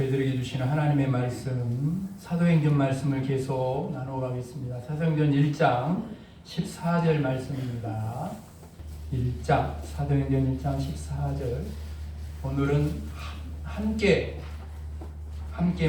저희들에게 주시는 하나님의 말씀, 사도행전 말씀을 계속 나눠가겠습니다. 사도행전 1장 14절 말씀입니다. 사도행전 1장 14절. 오늘은 함께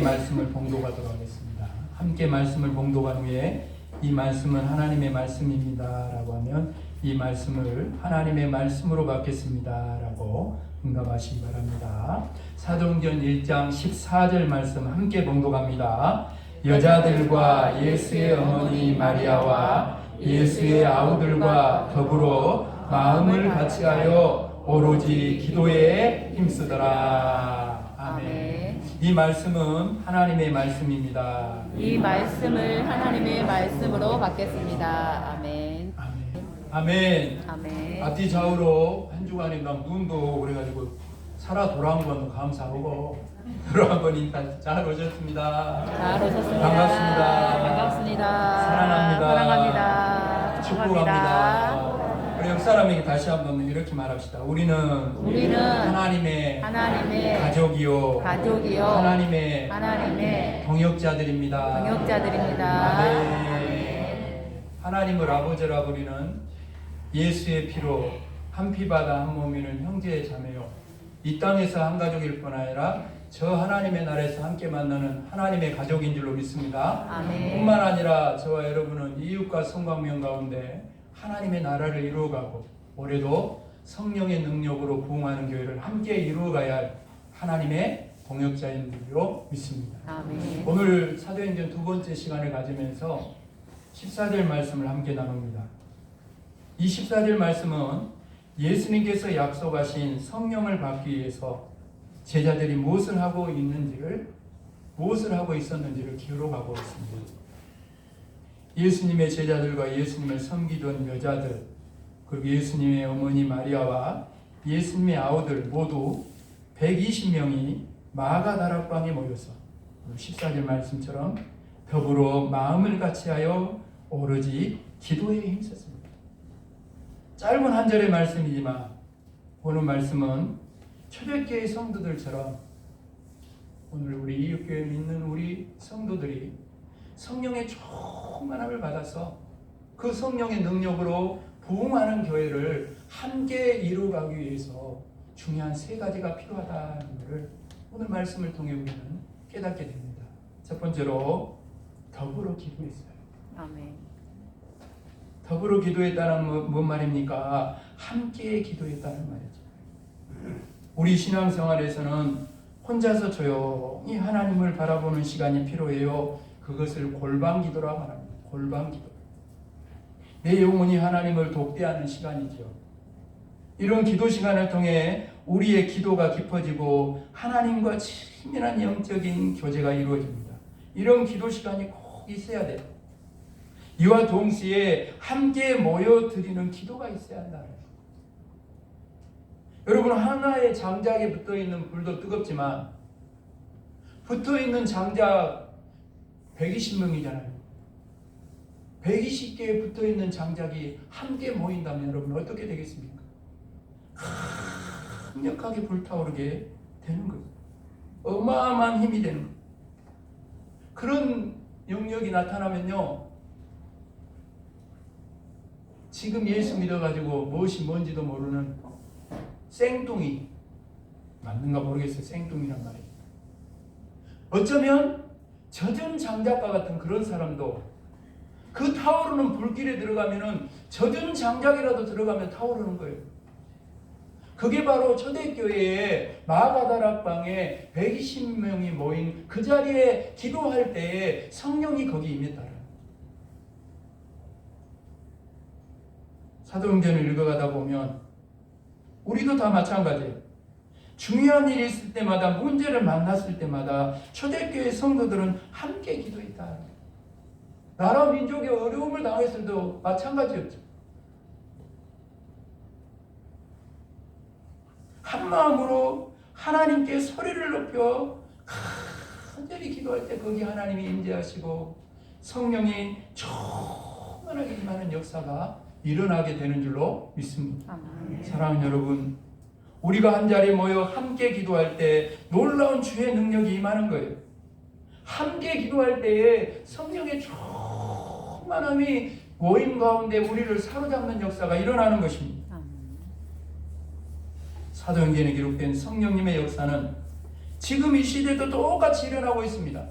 말씀을 봉독하도록 하겠습니다. 함께 말씀을 봉독한 후에 이 말씀은 하나님의 말씀입니다 라고 하면 이 말씀을 하나님의 말씀으로 받겠습니다 라고 응답하시기 바랍니다. 사도행전 1장 14절 말씀 함께 봉독합니다. 여자들과 예수의 어머니 마리아와 예수의 아우들과 더불어 마음을 같이하여 오로지 기도에 힘쓰더라. 아멘. 이 말씀은 하나님의 말씀입니다. 이 말씀을 하나님의 말씀으로 받겠습니다. 아멘. 아멘. 아멘. 앞뒤 좌우로 한 주간에 난 무음도 그래가지고 살아 돌아온 건 감사하고 돌아온 거니까 잘 오셨습니다. 잘 오셨습니다. 반갑습니다. 반갑습니다. 사랑합니다. 사랑합니다. 축복합니다. 우리 옆 사람에게 다시 한번 이렇게 말합시다. 우리는 하나님의 가족이요 하나님의 동역자들입니다. 아멘. 하나님을 아버지라 부르는 예수의 피로 한 피바다 한 몸이는 형제 자매요. 이 땅에서 한 가족일 뿐 아니라 저 하나님의 나라에서 함께 만나는 하나님의 가족인 줄로 믿습니다. 아멘. 뿐만 아니라 저와 여러분은 이웃과 성광명 가운데 하나님의 나라를 이루어가고 올해도 성령의 능력으로 부흥하는 교회를 함께 이루어가야 할 하나님의 동역자인 줄로 믿습니다. 아멘. 오늘 사도행전 두 번째 시간을 가지면서 14절 말씀을 함께 나눕니다. 이 14절 말씀은 예수님께서 약속하신 성령을 받기 위해서 제자들이 무엇을 하고 있었는지를 기록하고 있습니다. 예수님의 제자들과 예수님을 섬기던 여자들, 그리고 예수님의 어머니 마리아와 예수님의 아우들 모두 120명이 마가다락방에 모여서 14절 말씀처럼 더불어 마음을 같이하여 오로지 기도에 힘썼습니다. 짧은 한 절의 말씀이지만 오늘 말씀은 초대교회 성도들처럼 오늘 우리 이웃교회 믿는 우리 성도들이 성령의 충만함을 받아서 그 성령의 능력으로 부흥하는 교회를 함께 이루어가기 위해서 중요한 세 가지가 필요하다는 것을 오늘 말씀을 통해 우리는 깨닫게 됩니다. 첫 번째로 더불어 기도했어요. 아멘. 더불어 기도했다는 뭔 말입니까? 함께 기도했다는 말이죠. 우리 신앙생활에서는 혼자서 조용히 하나님을 바라보는 시간이 필요해요. 그것을 골방기도라고 합니다. 골방기도. 내 영혼이 하나님을 독대하는 시간이죠. 이런 기도 시간을 통해 우리의 기도가 깊어지고 하나님과 친밀한 영적인 교제가 이루어집니다. 이런 기도 시간이 꼭 있어야 돼요. 이와 동시에 함께 모여 드리는 기도가 있어야 한다는 거예요. 여러분, 하나의 장작에 붙어있는 불도 뜨겁지만 붙어있는 장작 120명이잖아요. 120개에 붙어있는 장작이 함께 모인다면 여러분 어떻게 되겠습니까? 강력하게 불타오르게 되는 거예요. 어마어마한 힘이 되는 거예요. 그런 영역이 나타나면요, 지금 예수 믿어가지고 무엇이 뭔지도 모르는 생뚱이, 맞는가 모르겠어요. 생뚱이란 말이에요. 어쩌면 젖은 장작과 같은 그런 사람도 그 타오르는 불길에 들어가면은 젖은 장작이라도 들어가면 타오르는 거예요. 그게 바로 초대교회의 마가다락방에 120명이 모인 그 자리에 기도할 때에 성령이 거기 임했다는 거예요. 사도행전을 읽어가다 보면 우리도 다 마찬가지예요. 중요한 일이 있을 때마다, 문제를 만났을 때마다 초대교회 성도들은 함께 기도했다. 나라 민족이 어려움을 당했을 때도 마찬가지였죠. 한 마음으로 하나님께 소리를 높여 간절히 기도할 때 거기 하나님이 임재하시고 성령이 충만하게 임하는 역사가 일어나게 되는 줄로 믿습니다. 아멘. 사랑하는 여러분, 우리가 한 자리에 모여 함께 기도할 때 놀라운 주의 능력이 임하는 거예요. 함께 기도할 때에 성령의 충만함이 모임 가운데 우리를 사로잡는 역사가 일어나는 것입니다. 사도행전에 기록된 성령님의 역사는 지금 이 시대도 똑같이 일어나고 있습니다.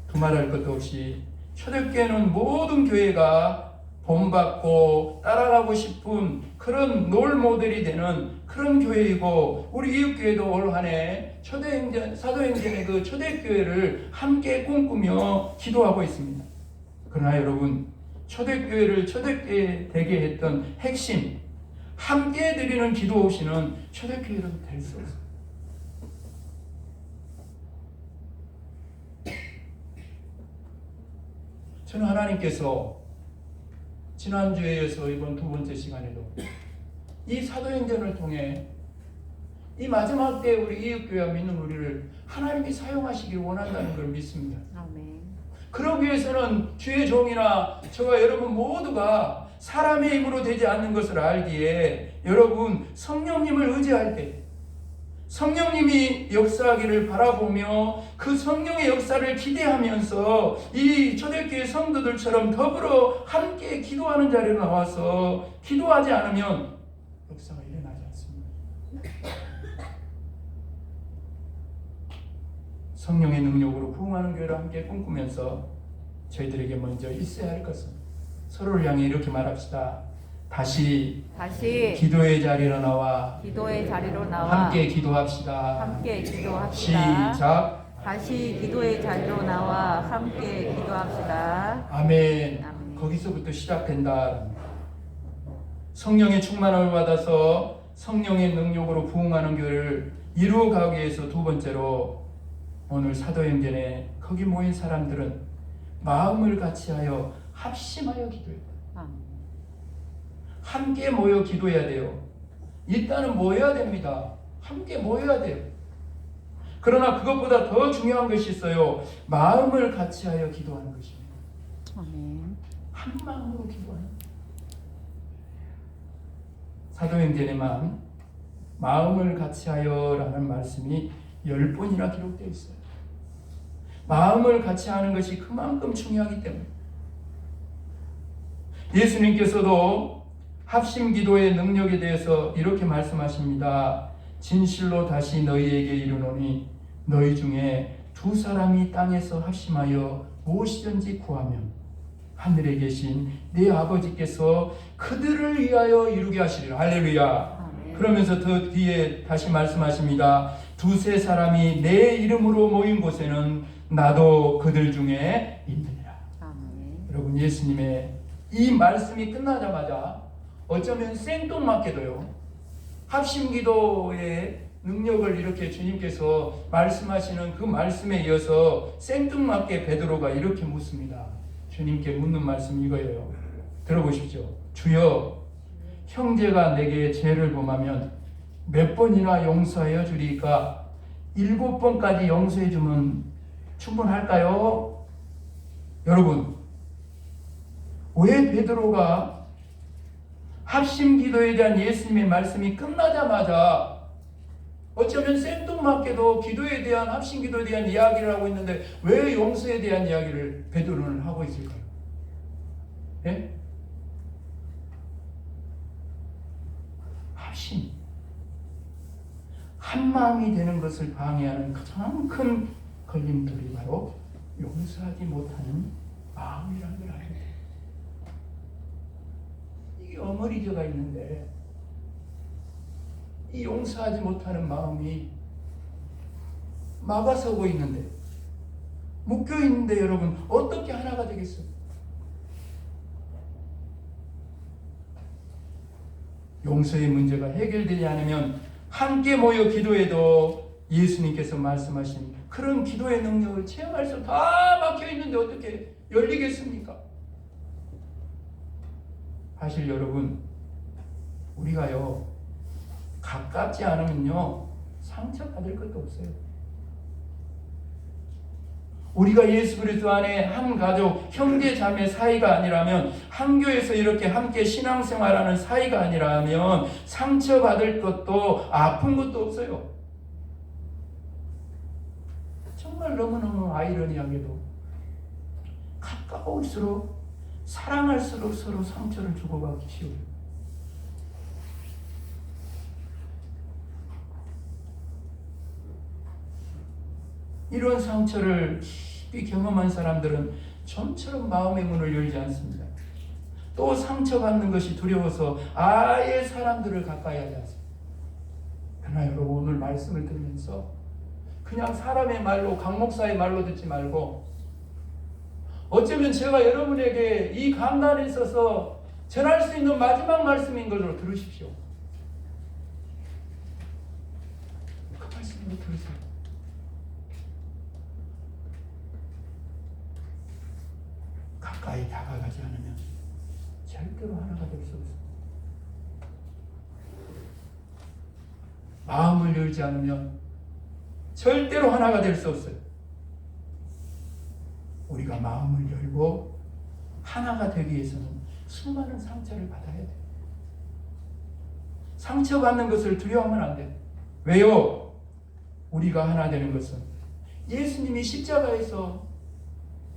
두말할 것도 없이 초대교회는 모든 교회가 본받고 따라가고 싶은 그런 롤 모델이 되는 그런 교회이고, 우리 이웃교회도 올 한해 사도행전의 그 초대교회를 함께 꿈꾸며 기도하고 있습니다. 그러나 여러분, 초대교회를 초대교회 되게 했던 핵심, 함께 드리는 기도 없이는 초대교회로 될 수 없습니다. 저는 하나님께서 지난주에 이어서 이번 두 번째 시간에도 이 사도행전을 통해 이 마지막 때 우리 이웃교회와 믿는 우리를 하나님이 사용하시길 원한다는 걸 믿습니다. 아멘. 그러기 위해서는 주의 종이나 저와 여러분 모두가 사람의 힘으로 되지 않는 것을 알기에, 여러분 성령님을 의지할 때 성령님이 역사하기를 바라보며 그 성령의 역사를 기대하면서 이 초대교회 성도들처럼 더불어 함께 기도하는 자리에 나와서 기도하지 않으면 역사가 일어나지 않습니다. 성령의 능력으로 부흥하는 교회를 함께 꿈꾸면서 저희들에게 먼저 있어야 할 것은 서로를 향해 이렇게 말합시다. 다시 기도의 자리로 나와 함께 기도합시다. 함께 기도합시다. 시작. 다시 기도의 자리로 나와 함께 기도합시다. 아멘. 아멘. 거기서부터 시작된다. 성령의 충만함을 받아서 성령의 능력으로 부흥하는 교회를 이루어가기 위해서 두 번째로 오늘 사도행전에 거기 모인 사람들은 마음을 같이하여 합심하여 기도했다. 함께 모여 기도해야 돼요. 일단은 모여야 됩니다. 함께 모여야 돼요. 그러나 그것보다 더 중요한 것이 있어요. 마음을 같이하여 기도하는 것입니다. 아멘. 한 마음으로 기도하는. 사도행전에만 마음을 같이하여라는 말씀이 10번이나 기록되어 있어요. 마음을 같이하는 것이 그만큼 중요하기 때문에 예수님께서도 합심 기도의 능력에 대해서 이렇게 말씀하십니다. 진실로 다시 너희에게 이르노니 너희 중에 두 사람이 땅에서 합심하여 무엇이든지 구하면 하늘에 계신 내 아버지께서 그들을 위하여 이루게 하시리라. 할렐루야. 아멘. 그러면서 더 뒤에 다시 말씀하십니다. 두세 사람이 내 이름으로 모인 곳에는 나도 그들 중에 있느니라. 아멘. 여러분, 예수님의 이 말씀이 끝나자마자 어쩌면 생뚱맞게도요, 합심기도의 능력을 이렇게 주님께서 말씀하시는 그 말씀에 이어서 생뚱맞게 베드로가 이렇게 묻습니다. 주님께 묻는 말씀이 이거예요. 들어보십시오. 주여, 형제가 내게 죄를 범하면 몇 번이나 용서하여 주리까? 7번까지 용서해 주면 충분할까요? 여러분, 왜 베드로가 합심기도에 대한 예수님의 말씀이 끝나자마자 어쩌면 생뚱맞게도 기도에 대한, 합심기도에 대한 이야기를 하고 있는데 왜 용서에 대한 이야기를 베드로는 하고 있을까요? 예? 합심, 한 마음이 되는 것을 방해하는 가장 큰 걸림돌이 바로 용서하지 못하는 마음이라는 걸 알아야 돼요. 이게 어머니져가 있는데 이 용서하지 못하는 마음이 막아서고 있는데, 묶여 있는데 여러분 어떻게 하나가 되겠어요? 용서의 문제가 해결되지 않으면 함께 모여 기도해도 예수님께서 말씀하신 그런 기도의 능력을 체험할 수 다 막혀 있는데 어떻게 열리겠습니까? 사실 여러분, 우리가요 가깝지 않으면요 상처받을 것도 없어요. 우리가 예수 그리스도 안에 한 가족, 형제 자매 사이가 아니라면, 한 교회에서 이렇게 함께 신앙생활하는 사이가 아니라면 상처받을 것도 아픈 것도 없어요. 정말 너무너무 아이러니하게도 가까울수록, 사랑할수록 서로 상처를 주고받기 쉬워요. 이런 상처를 깊이 경험한 사람들은 좀처럼 마음의 문을 열지 않습니다. 또 상처받는 것이 두려워서 아예 사람들을 가까이 하지 않습니다. 그러나 여러분, 오늘 말씀을 들으면서 그냥 사람의 말로, 강 목사의 말로 듣지 말고, 어쩌면 제가 여러분에게 이 강단에 있어서 전할 수 있는 마지막 말씀인 걸로 들으십시오. 그 말씀으로 들으세요. 가까이 다가가지 않으면 절대로 하나가 될 수 없습니다. 마음을 열지 않으면 절대로 하나가 될 수 없어요. 우리가 마음을 열고 하나가 되기 위해서는 수많은 상처를 받아야 돼요. 상처받는 것을 두려워하면 안 돼요. 왜요? 우리가 하나 되는 것은 예수님이 십자가에서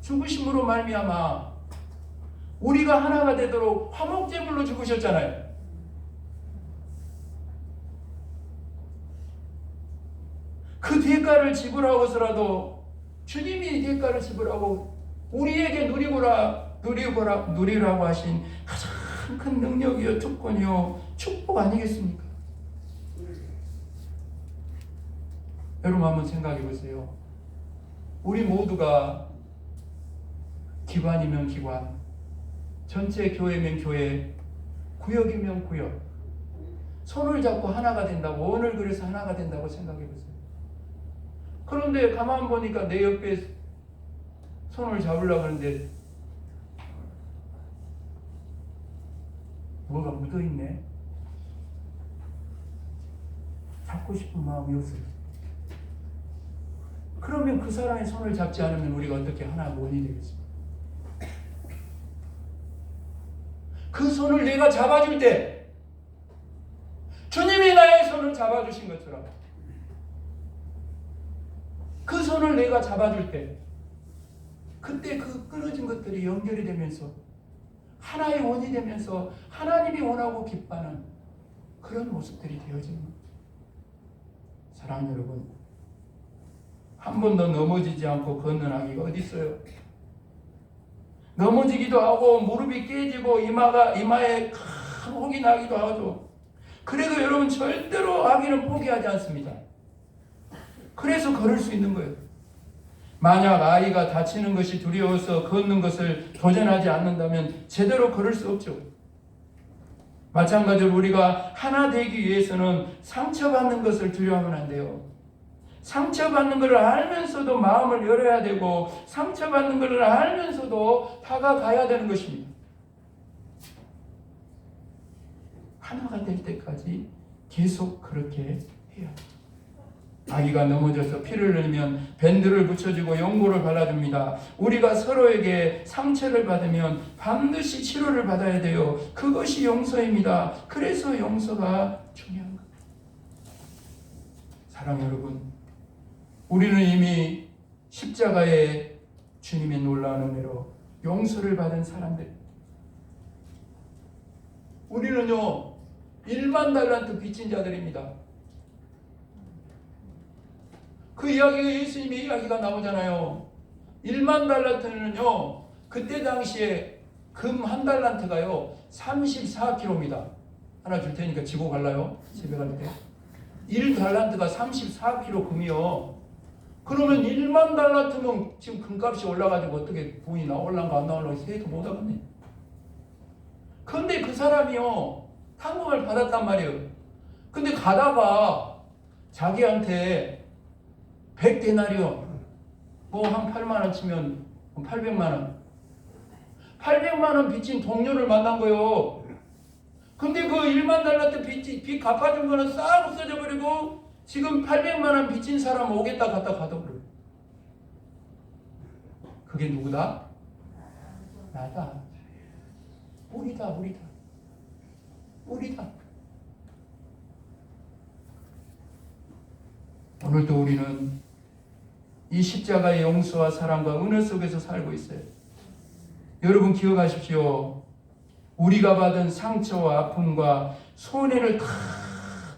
죽으심으로 말미암아 우리가 하나가 되도록 화목제물로 죽으셨잖아요. 그 대가를 지불하고서라도, 주님이 대가를 지불하고 우리에게 누리라고 하신 가장 큰 능력이요, 특권이요, 축복 아니겠습니까? 여러분 한번 생각해 보세요. 우리 모두가 기관이면 기관, 전체 교회면 교회, 구역이면 구역, 손을 잡고 하나가 된다고, 원을 그려서 하나가 된다고 생각해 보세요. 그런데 가만 보니까 내 옆에 손을 잡으려고 하는데 뭐가 묻어있네. 잡고 싶은 마음이 없어요. 그러면 그 사람의 손을 잡지 않으면 우리가 어떻게 하나 원이 되겠습니까? 그 손을 내가 잡아줄 때, 주님이 나의 손을 잡아주신 것처럼 그 손을 내가 잡아줄 때, 그때 그 끊어진 것들이 연결이 되면서 하나의 원이 되면서 하나님이 원하고 기뻐하는 그런 모습들이 되어지는 겁니다. 사랑하는 여러분, 한 번도 넘어지지 않고 걷는 아기가 어디 있어요? 넘어지기도 하고 무릎이 깨지고 이마에 큰 혹이 나기도 하죠. 그래도 여러분 절대로 아기는 포기하지 않습니다. 그래서 걸을 수 있는 거예요. 만약 아이가 다치는 것이 두려워서 걷는 것을 도전하지 않는다면 제대로 걸을 수 없죠. 마찬가지로 우리가 하나 되기 위해서는 상처받는 것을 두려워하면 안 돼요. 상처받는 것을 알면서도 마음을 열어야 되고, 상처받는 것을 알면서도 다가가야 되는 것입니다. 하나가 될 때까지 계속 그렇게 해야 돼요. 아기가 넘어져서 피를 흘리면 밴드를 붙여주고 연고를 발라줍니다. 우리가 서로에게 상처를 받으면 반드시 치료를 받아야 돼요. 그것이 용서입니다. 그래서 용서가 중요한 겁니다. 사랑 여러분, 우리는 이미 십자가의 주님의 놀라운 은혜로 용서를 받은 사람들, 우리는요 1만 달란트 빚진 자들입니다. 그 이야기가, 예수님의 이야기가 나오잖아요. 1만 달란트는요, 그때 당시에 금 한 달란트가요 34kg입니다. 하나 줄 테니까 지고 갈라요? 집에 갈 때. 1달란트가 34kg 금이요. 그러면 1만 달란트면 지금 금값이 올라가지고 어떻게 돈이 나올란가 안 나올란가 세도 못 하겠네. 근데 그 사람이요 상금을 받았단 말이에요. 근데 가다가 자기한테 100데나리온, 뭐 한 8만원 치면 800만원, 800만원 빚진 동료를 만난 거예요. 근데 그 1만 달란트 빚 갚아준 거는 싹 없어져 버리고 지금 800만원 빚진 사람 오겠다 갔다 가둬버려요. 그게 누구다? 나다. 우리다. 오늘도 우리는 이 십자가의 용서와 사랑과 은혜 속에서 살고 있어요. 여러분 기억하십시오. 우리가 받은 상처와 아픔과 손해를 다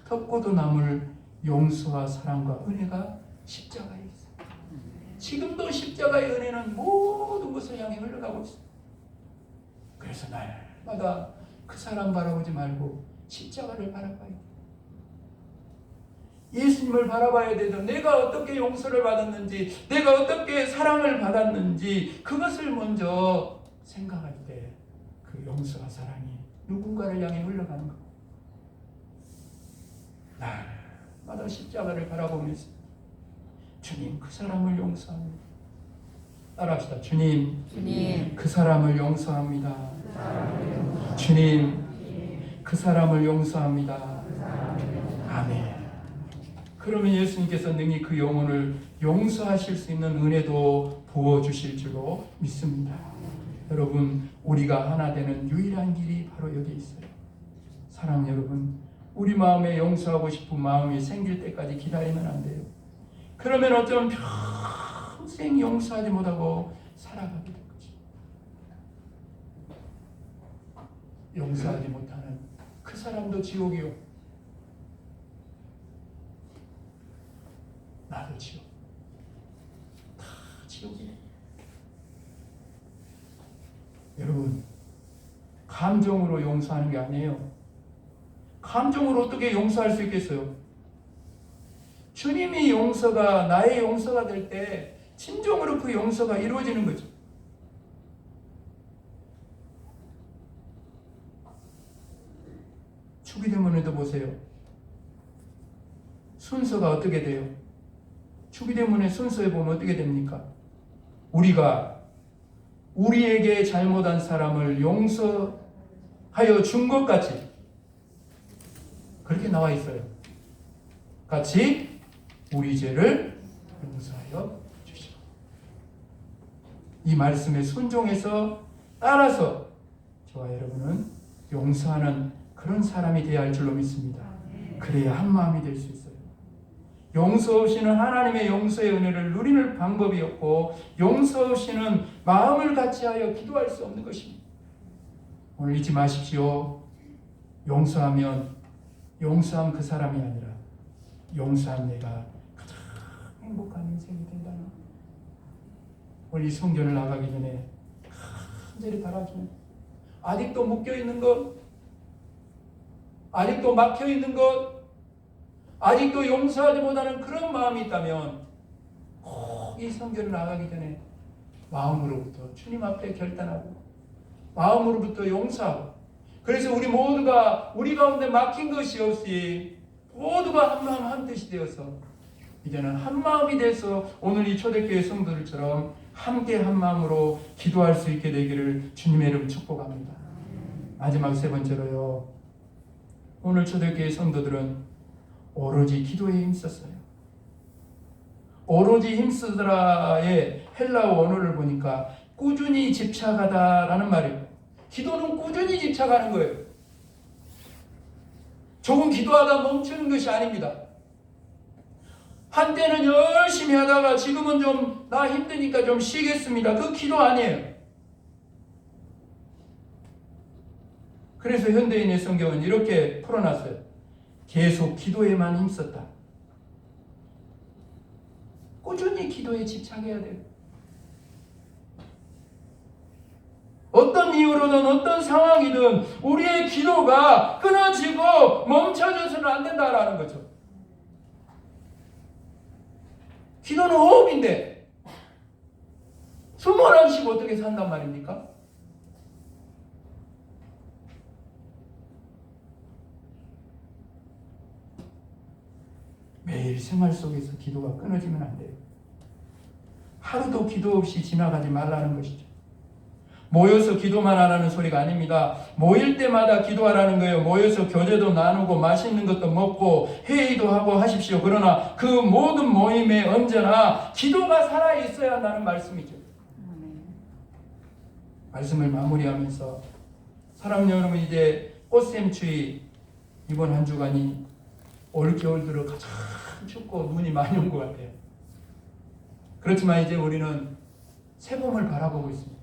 덮고도 남을 용서와 사랑과 은혜가 십자가에 있어요. 지금도 십자가의 은혜는 모든 것을 향해 흘러가고 있어요. 그래서 날마다 그 사람 바라보지 말고 십자가를 바라봐야 돼요. 예수님을 바라봐야 되죠. 내가 어떻게 용서를 받았는지, 내가 어떻게 사랑을 받았는지 그것을 먼저 생각할 때 그 용서와 사랑이 누군가를 향해 흘러가는 거. 날마다 십자가를 바라보면서 주님 그 사람을 용서합니다. 따라합시다. 주님 그 사람을 용서합니다. 주님 그 사람을 용서합니다. 아멘. 그러면 예수님께서 능히 그 영혼을 용서하실 수 있는 은혜도 부어주실 줄로 믿습니다. 여러분 우리가 하나 되는 유일한 길이 바로 여기 있어요. 사랑 여러분, 우리 마음에 용서하고 싶은 마음이 생길 때까지 기다리면 안 돼요. 그러면 어쩌면 평생 용서하지 못하고 살아가게 될 거죠. 용서하지 못하는 그 사람도 지옥이요, 나도 지옥. 다 지옥이에요. 여러분, 감정으로 용서하는 게 아니에요. 감정으로 어떻게 용서할 수 있겠어요? 주님이 용서가 나의 용서가 될 때 진정으로 그 용서가 이루어지는 거죠. 주기도문에도 보세요. 순서가 어떻게 돼요? 주기도문의 순서에 보면 어떻게 됩니까? 우리가 우리에게 잘못한 사람을 용서하여 준 것 같이 그렇게 나와 있어요. 같이 우리 죄를 용서하여 주시고, 이 말씀에 순종해서 따라서 저와 여러분은 용서하는 그런 사람이 되어야 할 줄로 믿습니다. 그래야 한 마음이 될 수 있어요. 용서 없이는 하나님의 용서의 은혜를 누리는 방법이 없고, 용서 없이는 마음을 같이 하여 기도할 수 없는 것입니다. 오늘 잊지 마십시오. 용서하면 용서한 그 사람이 아니라 용서한 내가 가장 행복한 인생이 된다는, 오늘 이 성전을 나가기 전에 간절히 바라주는, 아직도 묶여있는 것, 아직도 막혀있는 것, 아직도 용서하지 못하는 그런 마음이 있다면 꼭 이 성전을 나가기 전에 마음으로부터 주님 앞에 결단하고 마음으로부터 용서하고, 그래서 우리 모두가 우리 가운데 막힌 것이 없이 모두가 한 마음 한 뜻이 되어서 이제는 한 마음이 돼서 오늘 이 초대교회 성도들처럼 함께 한 마음으로 기도할 수 있게 되기를 주님의 이름 축복합니다. 마지막 세 번째로요, 오늘 초대교회 성도들은 오로지 기도에 힘썼어요. 오로지 힘쓰더라의 헬라어 원어를 보니까 꾸준히 집착하다라는 말이에요. 기도는 꾸준히 집착하는 거예요. 조금 기도하다 멈추는 것이 아닙니다. 한때는 열심히 하다가 지금은 좀 나 힘드니까 좀 쉬겠습니다. 그 기도 아니에요. 그래서 현대인의 성경은 이렇게 풀어놨어요. 계속 기도에만 힘썼다. 꾸준히 기도에 집착해야 돼요. 어떤 이유로든 어떤 상황이든 우리의 기도가 끊어지고 멈춰져서는 안 된다라는 거죠. 기도는 호흡인데 숨을 안 쉬고 어떻게 산단 말입니까? 매일 생활 속에서 기도가 끊어지면 안 돼요. 하루도 기도 없이 지나가지 말라는 것이죠. 모여서 기도만 하라는 소리가 아닙니다. 모일 때마다 기도하라는 거예요. 모여서 교제도 나누고 맛있는 것도 먹고 회의도 하고 하십시오. 그러나 그 모든 모임에 언제나 기도가 살아있어야 한다는 말씀이죠. 말씀을 마무리하면서 사랑하는 여러분, 이제 꽃샘추위 이번 한 주간이 올 겨울 들어 가장 춥고 눈이 많이 온 것 같아요. 그렇지만 이제 우리는 새봄을 바라보고 있습니다.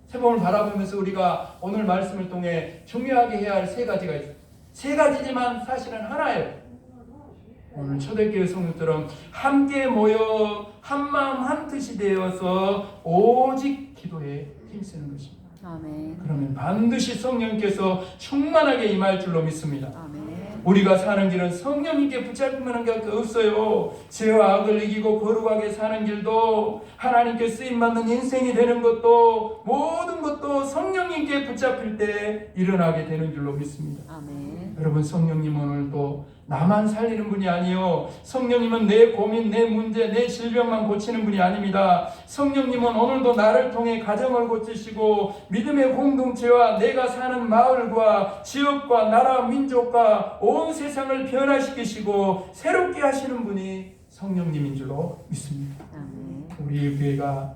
새봄을 바라보면서 우리가 오늘 말씀을 통해 중요하게 해야 할 세 가지가 있어요. 세 가지지만 사실은 하나예요. 오늘 초대교회 성도들은 함께 모여 한마음 한뜻이 되어서 오직 기도에 힘쓰는 것입니다. 아멘. 그러면 반드시 성령께서 충만하게 임할 줄로 믿습니다. 아멘. 우리가 사는 길은 성령님께 붙잡히는 게 없어요. 죄와 악을 이기고 거룩하게 사는 길도, 하나님께 쓰임받는 인생이 되는 것도, 모든 것도 성령님께 붙잡힐 때 일어나게 되는 줄로 믿습니다. 아멘. 여러분, 성령님은 오늘도 나만 살리는 분이 아니요, 성령님은 내 고민, 내 문제, 내 질병만 고치는 분이 아닙니다. 성령님은 오늘도 나를 통해 가정을 고치시고 믿음의 공동체와 내가 사는 마을과 지역과 나라 민족과 온 세상을 변화시키시고 새롭게 하시는 분이 성령님인 줄로 믿습니다. 아멘. 우리 교회가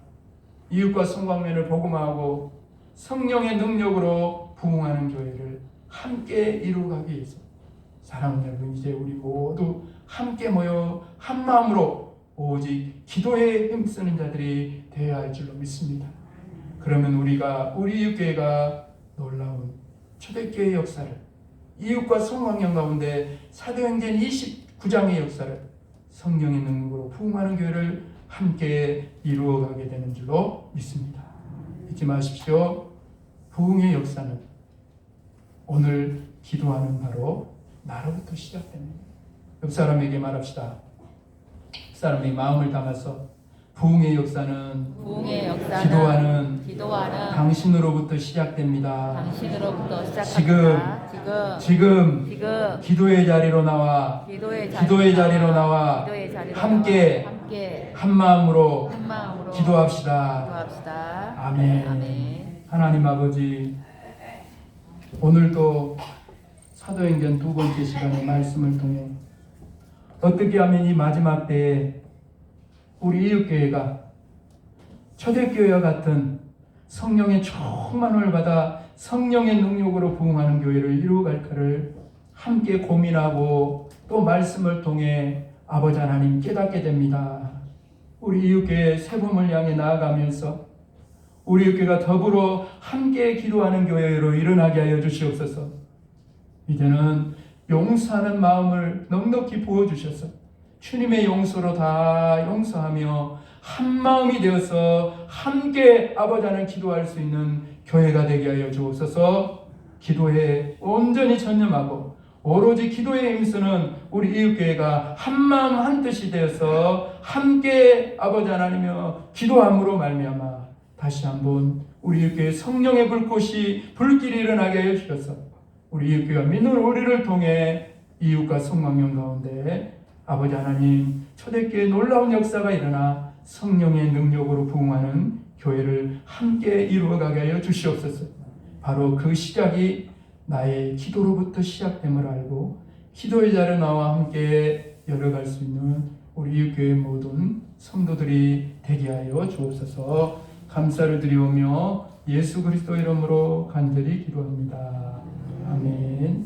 이웃과 성광면을 복음하고 성령의 능력으로 부흥하는 교회를 함께 이루어가기 위해서, 사랑하는 여러분, 이제 우리 모두 함께 모여 한 마음으로 오직 기도에 힘쓰는 자들이 되어야 할 줄로 믿습니다. 그러면 우리 이웃교회가 놀라운 초대교회 역사를, 이웃과 성황령 가운데 사도행전 29장의 역사를 성령의 능력으로 부흥하는 교회를 함께 이루어가게 되는 줄로 믿습니다. 잊지 마십시오. 부흥의 역사는 오늘 기도하는 바로 나로부터 시작됩니다. 옆 사람에게 말합시다. 옆 사람이 마음을 담아서 부흥의 역사는 기도하는 당신으로부터 시작됩니다. 당신으로부터 시작합니다. 지금 기도의 자리로 나와 함께 한 마음으로 기도합시다. 아멘. 하나님 아버지, 오늘도 사도행전 두 번째 시간의 말씀을 통해 어떻게 하면 이 마지막 때에 우리 이웃교회가 초대교회와 같은 성령의 충만을 받아 성령의 능력으로 부흥하는 교회를 이루어갈까를 함께 고민하고 또 말씀을 통해 아버지 하나님 깨닫게 됩니다. 우리 이웃교회 새봄을 향해 나아가면서 우리 이웃교회가 더불어 함께 기도하는 교회로 일어나게 하여 주시옵소서. 이제는 용서하는 마음을 넉넉히 부어주셔서 주님의 용서로 다 용서하며 한 마음이 되어서 함께 아버지 하나님 기도할 수 있는 교회가 되게 하여 주옵소서. 기도에 온전히 전념하고 오로지 기도에 힘쓰는 우리 이웃교회가 한마음 한뜻이 되어서 함께 아버지 하나님이여 기도함으로 말미암아 다시 한번 우리 이웃교회 성령의 불길이 일어나게 하여 주셔서 우리 이웃교회가 믿는 우리를 통해 이웃과 성광령 가운데 아버지 하나님 초대교회의 놀라운 역사가 일어나 성령의 능력으로 부흥하는 교회를 함께 이루어가게 하여 주시옵소서. 바로 그 시작이 나의 기도로부터 시작됨을 알고 기도의 자리에 나와 함께 열어갈 수 있는 우리 이웃교회 모든 성도들이 되게 하여 주옵소서. 감사를 드리오며 예수 그리스도 이름으로 간절히 기도합니다. 아멘.